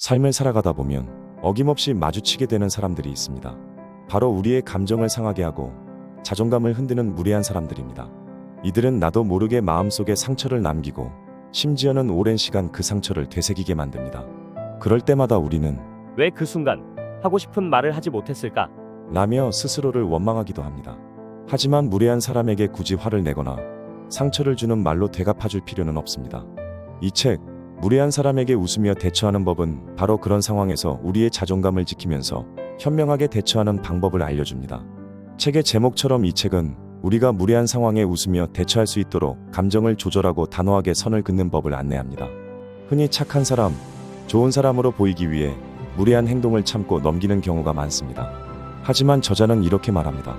삶을 살아가다 보면 어김없이 마주치게 되는 사람들이 있습니다. 바로 우리의 감정을 상하게 하고 자존감을 흔드는 무례한 사람들입니다. 이들은 나도 모르게 마음속에 상처를 남기고 심지어는 오랜 시간 그 상처를 되새기게 만듭니다. 그럴 때마다 우리는 왜 그 순간 하고 싶은 말을 하지 못했을까? 라며 스스로를 원망하기도 합니다. 하지만 무례한 사람에게 굳이 화를 내거나 상처를 주는 말로 되갚아줄 필요는 없습니다. 이 책, 무례한 사람에게 웃으며 대처하는 법은 바로 그런 상황에서 우리의 자존감을 지키면서 현명하게 대처하는 방법을 알려줍니다. 책의 제목처럼 이 책은 우리가 무례한 상황에 웃으며 대처할 수 있도록 감정을 조절하고 단호하게 선을 긋는 법을 안내합니다. 흔히 착한 사람, 좋은 사람으로 보이기 위해 무례한 행동을 참고 넘기는 경우가 많습니다. 하지만 저자는 이렇게 말합니다.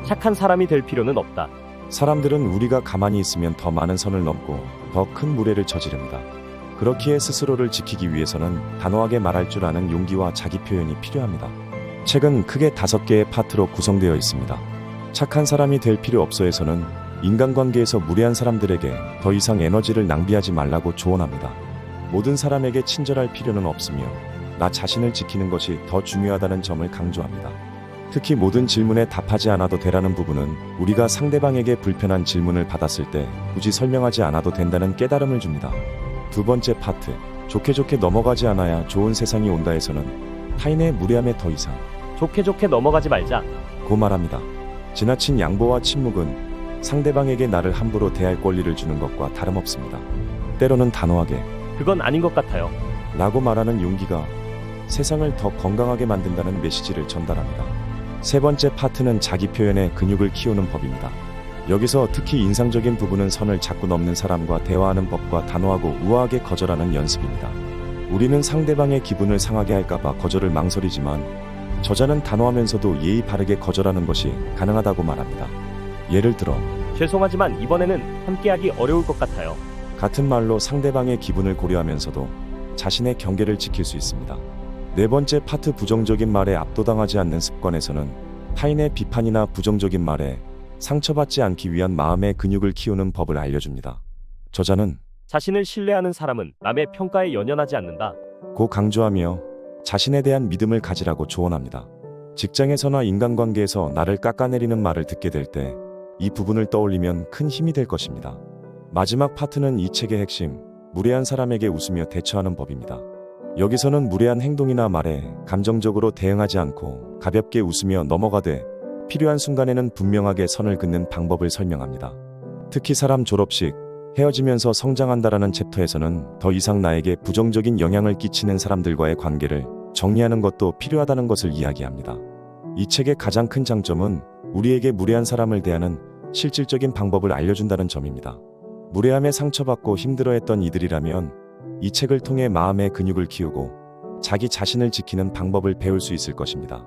착한 사람이 될 필요는 없다. 사람들은 우리가 가만히 있으면 더 많은 선을 넘고 더 큰 무례를 저지릅니다. 그렇기에 스스로를 지키기 위해서는 단호하게 말할 줄 아는 용기와 자기 표현이 필요합니다. 책은 크게 5개의 파트로 구성되어 있습니다. 착한 사람이 될 필요 없어에서는 인간관계에서 무례한 사람들에게 더 이상 에너지를 낭비하지 말라고 조언합니다. 모든 사람에게 친절할 필요는 없으며 나 자신을 지키는 것이 더 중요하다는 점을 강조합니다. 특히 모든 질문에 답하지 않아도 되라는 부분은 우리가 상대방에게 불편한 질문을 받았을 때 굳이 설명하지 않아도 된다는 깨달음을 줍니다. 2번째 파트, 좋게 넘어가지 않아야 좋은 세상이 온다에서는 타인의 무례함에 더 이상 좋게 넘어가지 말자. 고 말합니다. 지나친 양보와 침묵은 상대방에게 나를 함부로 대할 권리를 주는 것과 다름없습니다. 때로는 단호하게 그건 아닌 것 같아요. 라고 말하는 용기가 세상을 더 건강하게 만든다는 메시지를 전달합니다. 3번째 파트는 자기 표현의 근육을 키우는 법입니다. 여기서 특히 인상적인 부분은 선을 자꾸 넘는 사람과 대화하는 법과 단호하고 우아하게 거절하는 연습입니다. 우리는 상대방의 기분을 상하게 할까봐 거절을 망설이지만 저자는 단호하면서도 예의 바르게 거절하는 것이 가능하다고 말합니다. 예를 들어 죄송하지만 이번에는 함께하기 어려울 것 같아요. 같은 말로 상대방의 기분을 고려하면서도 자신의 경계를 지킬 수 있습니다. 4번째 파트, 부정적인 말에 압도당하지 않는 습관에서는 타인의 비판이나 부정적인 말에 상처받지 않기 위한 마음의 근육을 키우는 법을 알려줍니다. 저자는 자신을 신뢰하는 사람은 남의 평가에 연연하지 않는다. 고 강조하며 자신에 대한 믿음을 가지라고 조언합니다. 직장에서나 인간관계에서 나를 깎아내리는 말을 듣게 될 때 이 부분을 떠올리면 큰 힘이 될 것입니다. 마지막 파트는 이 책의 핵심, 무례한 사람에게 웃으며 대처하는 법입니다. 여기서는 무례한 행동이나 말에 감정적으로 대응하지 않고 가볍게 웃으며 넘어가되 필요한 순간에는 분명하게 선을 긋는 방법을 설명합니다. 특히 사람 졸업식, 헤어지면서 성장한다라는 챕터에서는 더 이상 나에게 부정적인 영향을 끼치는 사람들과의 관계를 정리하는 것도 필요하다는 것을 이야기합니다. 이 책의 가장 큰 장점은 우리에게 무례한 사람을 대하는 실질적인 방법을 알려준다는 점입니다. 무례함에 상처받고 힘들어했던 이들이라면 이 책을 통해 마음의 근육을 키우고 자기 자신을 지키는 방법을 배울 수 있을 것입니다.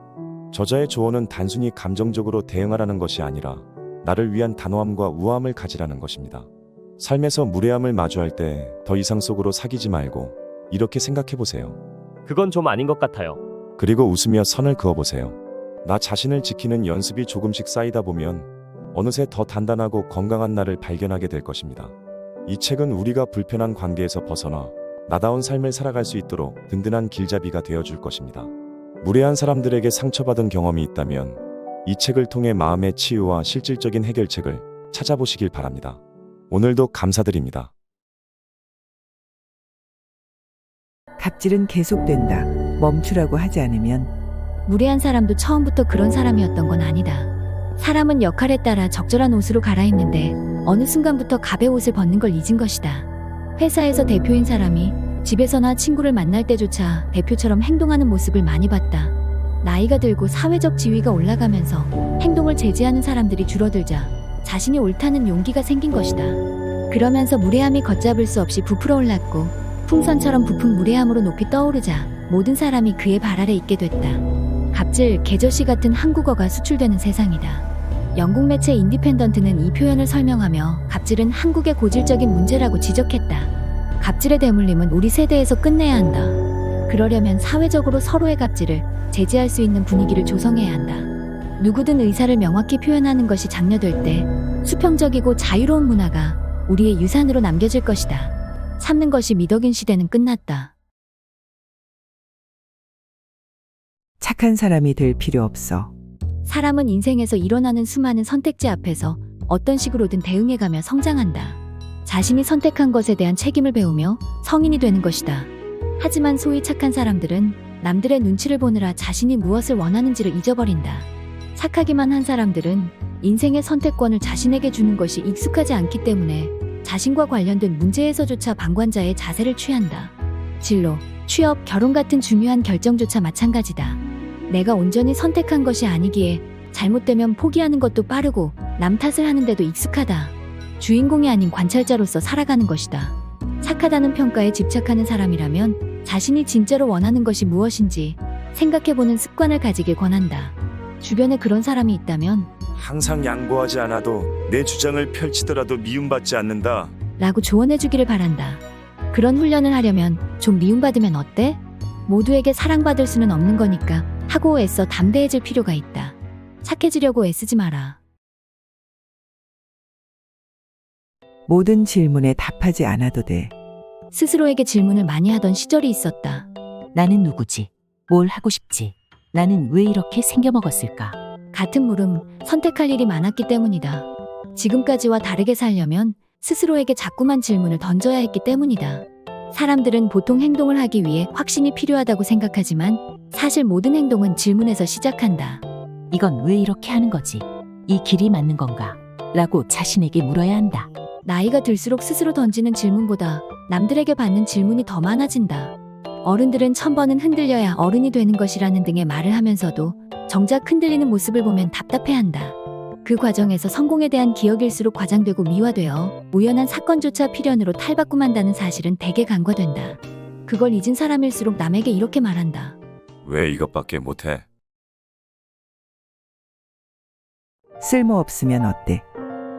저자의 조언은 단순히 감정적으로 대응하라는 것이 아니라 나를 위한 단호함과 우아함을 가지라는 것입니다. 삶에서 무례함을 마주할 때 더 이상 속으로 사귀지 말고 이렇게 생각해보세요. 그건 좀 아닌 것 같아요. 그리고 웃으며 선을 그어보세요. 나 자신을 지키는 연습이 조금씩 쌓이다 보면 어느새 더 단단하고 건강한 나를 발견하게 될 것입니다. 이 책은 우리가 불편한 관계에서 벗어나 나다운 삶을 살아갈 수 있도록 든든한 길잡이가 되어줄 것입니다. 무례한 사람들에게 상처받은 경험이 있다면 이 책을 통해 마음의 치유와 실질적인 해결책을 찾아보시길 바랍니다. 오늘도 감사드립니다. 갑질은 계속된다. 멈추라고 하지 않으면 무례한 사람도 처음부터 그런 사람이었던 건 아니다. 사람은 역할에 따라 적절한 옷으로 갈아입는데 어느 순간부터 갑의 옷을 벗는 걸 잊은 것이다. 회사에서 대표인 사람이 집에서나 친구를 만날 때조차 대표처럼 행동하는 모습을 많이 봤다. 나이가 들고 사회적 지위가 올라가면서 행동을 제지하는 사람들이 줄어들자 자신이 옳다는 용기가 생긴 것이다. 그러면서 무례함이 걷잡을 수 없이 부풀어 올랐고 풍선처럼 부푼 무례함으로 높이 떠오르자 모든 사람이 그의 발 아래 있게 됐다. 갑질, 개저씨 같은 한국어가 수출되는 세상이다. 영국 매체 인디펜던트는 이 표현을 설명하며 갑질은 한국의 고질적인 문제라고 지적했다. 갑질의 대물림은 우리 세대에서 끝내야 한다. 그러려면 사회적으로 서로의 갑질을 제지할 수 있는 분위기를 조성해야 한다. 누구든 의사를 명확히 표현하는 것이 장려될 때 수평적이고 자유로운 문화가 우리의 유산으로 남겨질 것이다. 참는 것이 미덕인 시대는 끝났다. 착한 사람이 될 필요 없어. 사람은 인생에서 일어나는 수많은 선택지 앞에서 어떤 식으로든 대응해가며 성장한다. 자신이 선택한 것에 대한 책임을 배우며 성인이 되는 것이다. 하지만 소위 착한 사람들은 남들의 눈치를 보느라 자신이 무엇을 원하는지를 잊어버린다. 착하기만 한 사람들은 인생의 선택권을 자신에게 주는 것이 익숙하지 않기 때문에 자신과 관련된 문제에서조차 방관자의 자세를 취한다. 진로, 취업, 결혼 같은 중요한 결정조차 마찬가지다. 내가 온전히 선택한 것이 아니기에 잘못되면 포기하는 것도 빠르고 남 탓을 하는데도 익숙하다. 주인공이 아닌 관찰자로서 살아가는 것이다. 착하다는 평가에 집착하는 사람이라면 자신이 진짜로 원하는 것이 무엇인지 생각해보는 습관을 가지길 권한다. 주변에 그런 사람이 있다면 항상 양보하지 않아도 내 주장을 펼치더라도 미움받지 않는다. 라고 조언해주기를 바란다. 그런 훈련을 하려면 좀 미움받으면 어때? 모두에게 사랑받을 수는 없는 거니까 하고 애써 담대해질 필요가 있다. 착해지려고 애쓰지 마라. 모든 질문에 답하지 않아도 돼. 스스로에게 질문을 많이 하던 시절이 있었다. 나는 누구지? 뭘 하고 싶지? 나는 왜 이렇게 생겨먹었을까? 같은 물음, 선택할 일이 많았기 때문이다. 지금까지와 다르게 살려면 스스로에게 자꾸만 질문을 던져야 했기 때문이다. 사람들은 보통 행동을 하기 위해 확신이 필요하다고 생각하지만 사실 모든 행동은 질문에서 시작한다. 이건 왜 이렇게 하는 거지? 이 길이 맞는 건가? 라고 자신에게 물어야 한다. 나이가 들수록 스스로 던지는 질문보다 남들에게 받는 질문이 더 많아진다. 어른들은 1000번은 흔들려야 어른이 되는 것이라는 등의 말을 하면서도 정작 흔들리는 모습을 보면 답답해한다. 그 과정에서 성공에 대한 기억일수록 과장되고 미화되어 우연한 사건조차 필연으로 탈바꿈한다는 사실은 대개 간과된다. 그걸 잊은 사람일수록 남에게 이렇게 말한다. 왜 이것밖에 못해? 쓸모없으면 어때?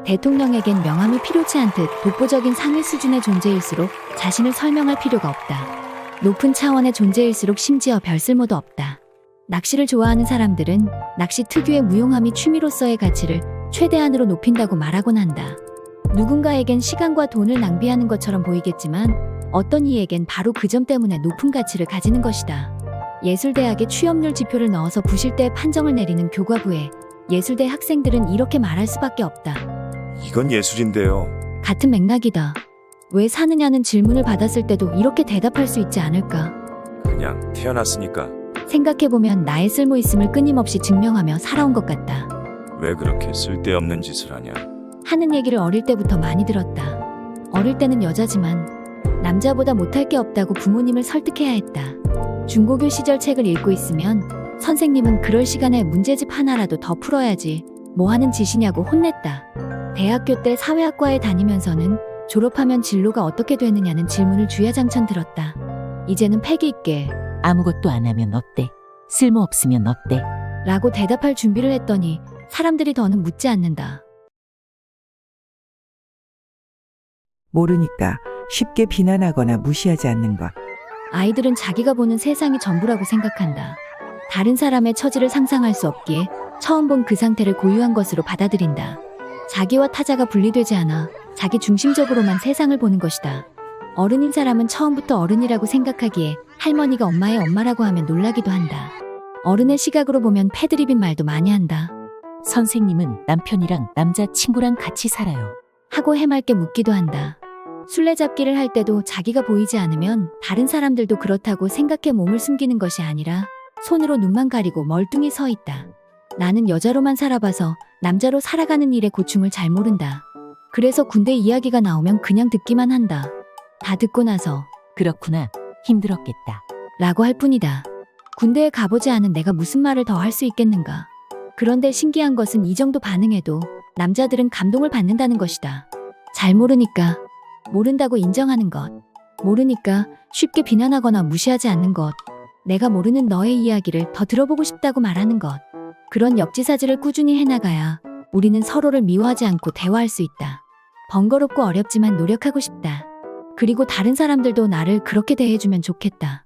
대통령에겐 명함이 필요치 않듯 독보적인 상위 수준의 존재일수록 자신을 설명할 필요가 없다. 높은 차원의 존재일수록 심지어 별 쓸모도 없다. 낚시를 좋아하는 사람들은 낚시 특유의 무용함이 취미로서의 가치를 최대한으로 높인다고 말하곤 한다. 누군가에겐 시간과 돈을 낭비하는 것처럼 보이겠지만 어떤 이에겐 바로 그 점 때문에 높은 가치를 가지는 것이다. 예술대학에 취업률 지표를 넣어서 부실대 판정을 내리는 교과부에 예술대 학생들은 이렇게 말할 수밖에 없다. 이건 예술인데요. 같은 맥락이다. 왜 사느냐는 질문을 받았을 때도 이렇게 대답할 수 있지 않을까? 그냥 태어났으니까. 생각해보면 나의 쓸모 있음을 끊임없이 증명하며 살아온 것 같다. 왜 그렇게 쓸데없는 짓을 하냐? 하는 얘기를 어릴 때부터 많이 들었다. 어릴 때는 여자지만 남자보다 못할 게 없다고 부모님을 설득해야 했다. 중고교 시절 책을 읽고 있으면 선생님은 그럴 시간에 문제집 하나라도 더 풀어야지 뭐 하는 짓이냐고 혼냈다. 대학교 때 사회학과에 다니면서는 졸업하면 진로가 어떻게 되느냐는 질문을 주야장천 들었다. 이제는 패기 있게 아무것도 안 하면 어때? 쓸모없으면 어때? 라고 대답할 준비를 했더니 사람들이 더는 묻지 않는다. 모르니까 쉽게 비난하거나 무시하지 않는 것. 아이들은 자기가 보는 세상이 전부라고 생각한다. 다른 사람의 처지를 상상할 수 없기에 처음 본 그 상태를 고유한 것으로 받아들인다. 자기와 타자가 분리되지 않아 자기 중심적으로만 세상을 보는 것이다. 어른인 사람은 처음부터 어른이라고 생각하기에 할머니가 엄마의 엄마라고 하면 놀라기도 한다. 어른의 시각으로 보면 패드립인 말도 많이 한다. 선생님은 남편이랑 남자친구랑 같이 살아요. 하고 해맑게 묻기도 한다. 술래잡기를 할 때도 자기가 보이지 않으면 다른 사람들도 그렇다고 생각해 몸을 숨기는 것이 아니라 손으로 눈만 가리고 멀뚱히 서 있다. 나는 여자로만 살아봐서 남자로 살아가는 일의 고충을 잘 모른다. 그래서 군대 이야기가 나오면 그냥 듣기만 한다. 다 듣고 나서 그렇구나. 힘들었겠다. 라고 할 뿐이다. 군대에 가보지 않은 내가 무슨 말을 더 할 수 있겠는가. 그런데 신기한 것은 이 정도 반응에도 남자들은 감동을 받는다는 것이다. 잘 모르니까 모른다고 인정하는 것. 모르니까 쉽게 비난하거나 무시하지 않는 것. 내가 모르는 너의 이야기를 더 들어보고 싶다고 말하는 것. 그런 역지사지를 꾸준히 해나가야 우리는 서로를 미워하지 않고 대화할 수 있다. 번거롭고 어렵지만 노력하고 싶다. 그리고 다른 사람들도 나를 그렇게 대해주면 좋겠다.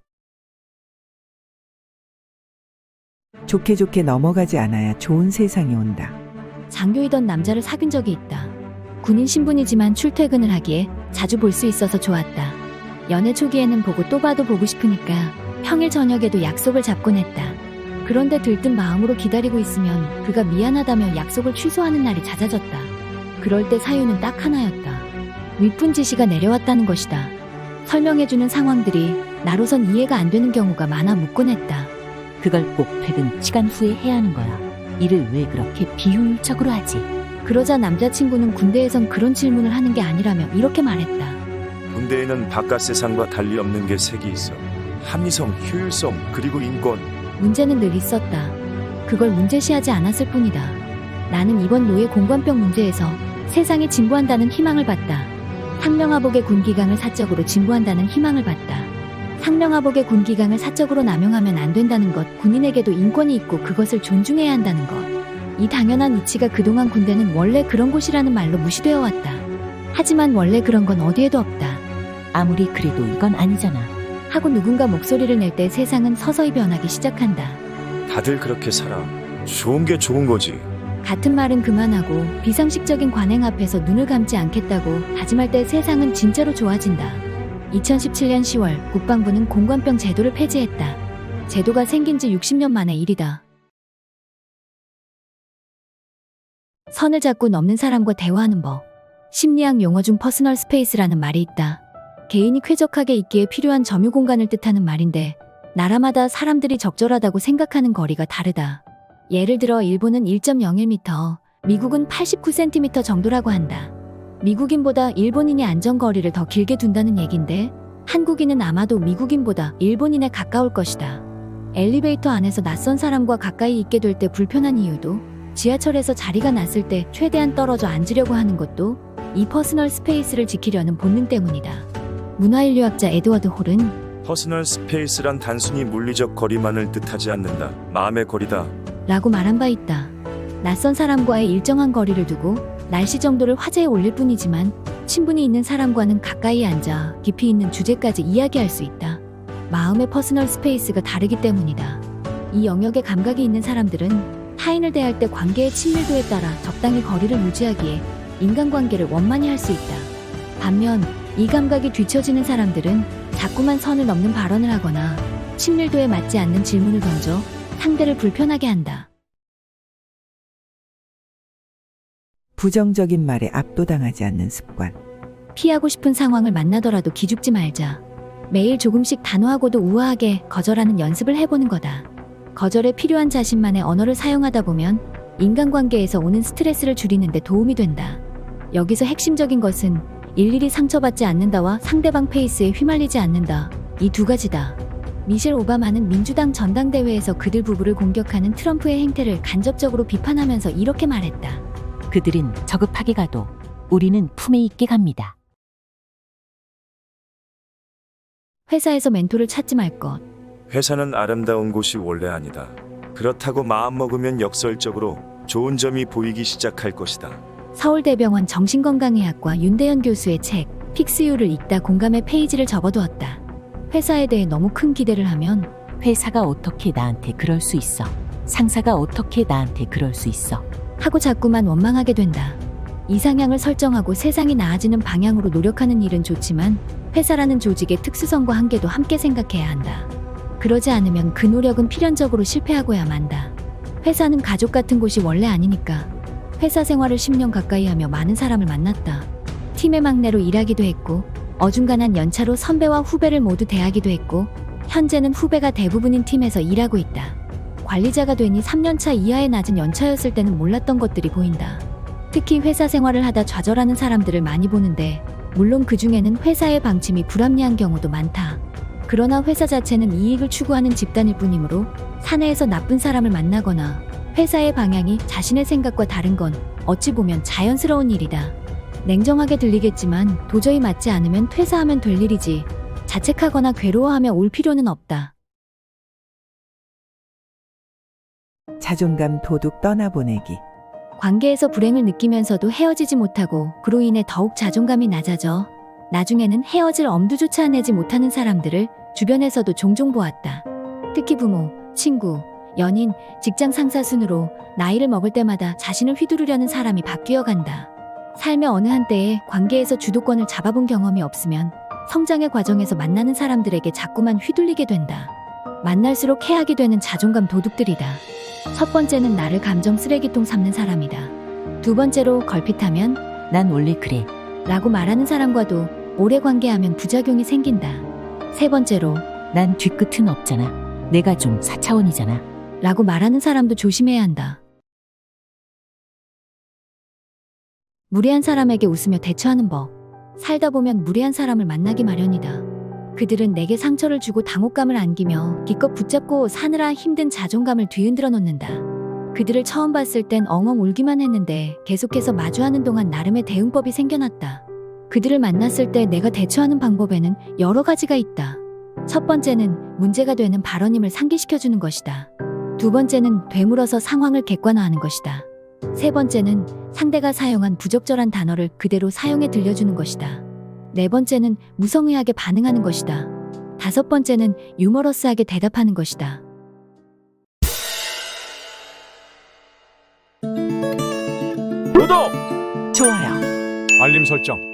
좋게 좋게 넘어가지 않아야 좋은 세상이 온다. 장교이던 남자를 사귄 적이 있다. 군인 신분이지만 출퇴근을 하기에 자주 볼 수 있어서 좋았다. 연애 초기에는 보고 또 봐도 보고 싶으니까 평일 저녁에도 약속을 잡곤 했다. 그런데 들뜬 마음으로 기다리고 있으면 그가 미안하다며 약속을 취소하는 날이 잦아졌다. 그럴 때 사유는 딱 하나였다. 윗분 지시가 내려왔다는 것이다. 설명해주는 상황들이 나로선 이해가 안 되는 경우가 많아 묻곤 했다. 그걸 꼭 퇴근 시간 후에 해야 하는 거야. 일을 왜 그렇게 비효율적으로 하지? 그러자 남자친구는 군대에선 그런 질문을 하는 게 아니라며 이렇게 말했다. 군대에는 바깥 세상과 달리 없는 게 색이 있어. 합리성, 효율성, 그리고 인권. 문제는 늘 있었다. 그걸 문제시하지 않았을 뿐이다. 나는 이번 노예 공관병 문제에서 세상이 진보한다는 희망을 봤다. 상명하복의 군기강을 사적으로 진보한다는 희망을 봤다. 상명하복의 군기강을 사적으로 남용하면 안 된다는 것, 군인에게도 인권이 있고 그것을 존중해야 한다는 것. 이 당연한 이치가 그동안 군대는 원래 그런 곳이라는 말로 무시되어 왔다. 하지만 원래 그런 건 어디에도 없다. 아무리 그래도 이건 아니잖아. 하고 누군가 목소리를 낼 때 세상은 서서히 변하기 시작한다. 다들 그렇게 살아. 좋은 게 좋은 거지. 같은 말은 그만하고 비상식적인 관행 앞에서 눈을 감지 않겠다고 다짐할 때 세상은 진짜로 좋아진다. 2017년 10월 국방부는 공관병 제도를 폐지했다. 제도가 생긴 지 60년 만의 일이다. 선을 잡고 넘는 사람과 대화하는 법. 심리학 용어 중 퍼스널 스페이스라는 말이 있다. 개인이 쾌적하게 있기에 필요한 점유 공간을 뜻하는 말인데 나라마다 사람들이 적절하다고 생각하는 거리가 다르다. 예를 들어 일본은 1.01m, 미국은 89cm 정도라고 한다. 미국인보다 일본인이 안전거리를 더 길게 둔다는 얘긴데 한국인은 아마도 미국인보다 일본인에 가까울 것이다. 엘리베이터 안에서 낯선 사람과 가까이 있게 될 때 불편한 이유도 지하철에서 자리가 났을 때 최대한 떨어져 앉으려고 하는 것도 이 퍼스널 스페이스를 지키려는 본능 때문이다. 문화인류학자 에드워드 홀은 퍼스널 스페이스란 단순히 물리적 거리만을 뜻하지 않는다. 마음의 거리다. 라고 말한 바 있다. 낯선 사람과의 일정한 거리를 두고 날씨 정도를 화제에 올릴 뿐이지만 친분이 있는 사람과는 가까이 앉아 깊이 있는 주제까지 이야기할 수 있다. 마음의 퍼스널 스페이스가 다르기 때문이다. 이 영역에 감각이 있는 사람들은 타인을 대할 때 관계의 친밀도에 따라 적당히 거리를 유지하기에 인간관계를 원만히 할 수 있다. 반면 이 감각이 뒤처지는 사람들은 자꾸만 선을 넘는 발언을 하거나 친밀도에 맞지 않는 질문을 던져 상대를 불편하게 한다. 부정적인 말에 압도당하지 않는 습관. 피하고 싶은 상황을 만나더라도 기죽지 말자. 매일 조금씩 단호하고도 우아하게 거절하는 연습을 해보는 거다. 거절에 필요한 자신만의 언어를 사용하다 보면 인간관계에서 오는 스트레스를 줄이는 데 도움이 된다. 여기서 핵심적인 것은 일일이 상처받지 않는다와 상대방 페이스에 휘말리지 않는다. 이 두 가지다. 미셸 오바마는 민주당 전당대회에서 그들 부부를 공격하는 트럼프의 행태를 간접적으로 비판하면서 이렇게 말했다. 그들은 저급하게 가도 우리는 품에 있게 갑니다. 회사에서 멘토를 찾지 말 것. 회사는 아름다운 곳이 원래 아니다. 그렇다고 마음먹으면 역설적으로 좋은 점이 보이기 시작할 것이다. 서울대병원 정신건강의학과 윤대현 교수의 책 픽스유를 읽다 공감의 페이지를 접어두었다. 회사에 대해 너무 큰 기대를 하면 회사가 어떻게 나한테 그럴 수 있어? 상사가 어떻게 나한테 그럴 수 있어? 하고 자꾸만 원망하게 된다. 이상향을 설정하고 세상이 나아지는 방향으로 노력하는 일은 좋지만 회사라는 조직의 특수성과 한계도 함께 생각해야 한다. 그러지 않으면 그 노력은 필연적으로 실패하고야 만다. 회사는 가족 같은 곳이 원래 아니니까. 회사 생활을 10년 가까이 하며 많은 사람을 만났다. 팀의 막내로 일하기도 했고 어중간한 연차로 선배와 후배를 모두 대하기도 했고 현재는 후배가 대부분인 팀에서 일하고 있다. 관리자가 되니 3년차 이하의 낮은 연차였을 때는 몰랐던 것들이 보인다. 특히 회사 생활을 하다 좌절하는 사람들을 많이 보는데 물론 그중에는 회사의 방침이 불합리한 경우도 많다. 그러나 회사 자체는 이익을 추구하는 집단일 뿐이므로 사내에서 나쁜 사람을 만나거나 회사의 방향이 자신의 생각과 다른 건 어찌 보면 자연스러운 일이다. 냉정하게 들리겠지만 도저히 맞지 않으면 퇴사하면 될 일이지 자책하거나 괴로워하며 올 필요는 없다. 자존감 도둑 떠나보내기. 관계에서 불행을 느끼면서도 헤어지지 못하고 그로 인해 더욱 자존감이 낮아져 나중에는 헤어질 엄두조차 내지 못하는 사람들을 주변에서도 종종 보았다. 특히 부모, 친구, 연인, 직장 상사 순으로 나이를 먹을 때마다 자신을 휘두르려는 사람이 바뀌어 간다. 삶의 어느 한때에 관계에서 주도권을 잡아본 경험이 없으면 성장의 과정에서 만나는 사람들에게 자꾸만 휘둘리게 된다. 만날수록 해하게 되는 자존감 도둑들이다. 첫 번째는 나를 감정 쓰레기통 삼는 사람이다. 두 번째로 걸핏하면 난 원래 그래. 라고 말하는 사람과도 오래 관계하면 부작용이 생긴다. 세 번째로 난 뒤끝은 없잖아. 내가 좀 4차원이잖아. 라고 말하는 사람도 조심해야 한다. 무례한 사람에게 웃으며 대처하는 법. 살다 보면 무례한 사람을 만나기 마련이다. 그들은 내게 상처를 주고 당혹감을 안기며 기껏 붙잡고 사느라 힘든 자존감을 뒤흔들어 놓는다. 그들을 처음 봤을 땐 엉엉 울기만 했는데 계속해서 마주하는 동안 나름의 대응법이 생겨났다. 그들을 만났을 때 내가 대처하는 방법에는 여러 가지가 있다. 첫 번째는 문제가 되는 발언임을 상기시켜주는 것이다. 두 번째는 되물어서 상황을 객관화하는 것이다. 세 번째는 상대가 사용한 부적절한 단어를 그대로 사용해 들려주는 것이다. 네 번째는 무성의하게 반응하는 것이다. 다섯 번째는 유머러스하게 대답하는 것이다. 구독! 좋아요. 알림 설정